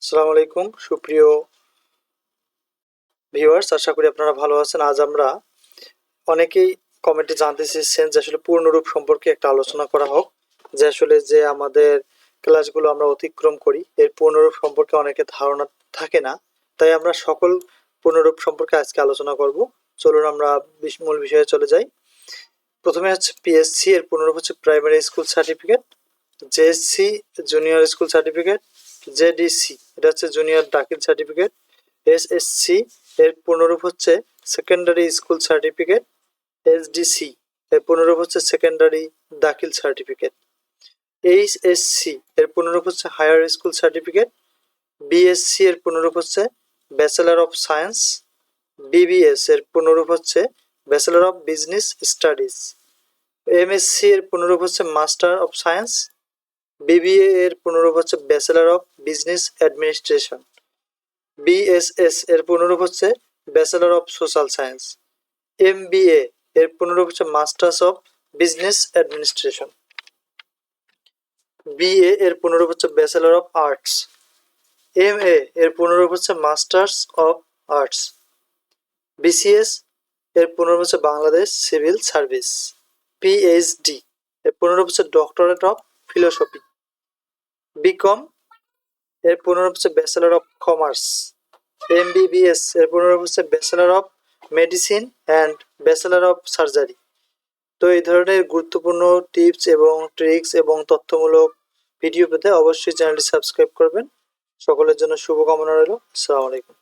আসসালামু আলাইকুম সুপ্রিয় ভিউয়ার্স, আশা করি আপনারা ভালো আছেন। আজ আমরা অনেকেই কমেন্টে জানতে চেয়েছেন যে আসলে পূর্ণরূপ সম্পর্কে একটা আলোচনা করা হোক, যে আসলে যে আমাদের ক্লাসগুলো আমরা অতিক্রম করি এর পূর্ণরূপ সম্পর্কে অনেকের ধারণা থাকে না। তাই আমরা সকল পূর্ণরূপ সম্পর্কে আজকে আলোচনা করব। চলুন আমরা মূল বিষয়ে চলে যাই। প্রথমে হচ্ছে পিএসসি এর পূর্ণরূপ হচ্ছে primary school certificate, JSC junior school certificate, JDC এটা হচ্ছে জুনিয়র দাখিল সার্টিফিকেট, এসএসসি এর পূর্ণরূপ হচ্ছে সেকেন্ডারি স্কুল সার্টিফিকেট, এসডিসি এর পূর্ণরূপ হচ্ছে সেকেন্ডারি দাখিল সার্টিফিকেট, এইচএসসি এর পূর্ণরূপ হচ্ছে হায়ার স্কুল সার্টিফিকেট, বিএসসি এর পূর্ণরূপ হচ্ছে ব্যাচেলর অফ সায়েন্স, বিবিএস এর পূর্ণরূপ হচ্ছে bachelor of business studies, MSc এর পূর্ণরূপ হচ্ছে মাস্টার অফ সায়েন্স, বিবিএ এর পূর্ণরূপ হচ্ছে bachelor of business administration, BSS এর পূর্ণরূপ হচ্ছে bachelor of social science, MBA এর পূর্ণরূপ হচ্ছে masters of business administration, BA এর পূর্ণরূপ হচ্ছে ব্যাচেলর অফ আর্টস, এমএ এর পূর্ণরূপ হচ্ছে মাস্টার্স অফ আর্টস, বিসিএস এর পূর্ণরূপ হচ্ছে বাংলাদেশ সিভিল সার্ভিস, পিএইচডি এর পূর্ণরূপ হচ্ছে ডক্টরেট অফ ফিলোসফি, বিকম এর পূর্ণরূপ হচ্ছে ব্যাচেলর অফ কমার্স, এমবিবিএস এর পূর্ণরূপ হচ্ছে bachelor of medicine and bachelor of surgery. তো এই ধরনের গুরুত্বপূর্ণ টিপস এবং ট্রিক্স এবং তথ্যমূলক ভিডিও পেতে অবশ্যই চ্যানেলটি সাবস্ক্রাইব করবেন। সকলের জন্য শুভকামনা রইল। আসসালামু আলাইকুম।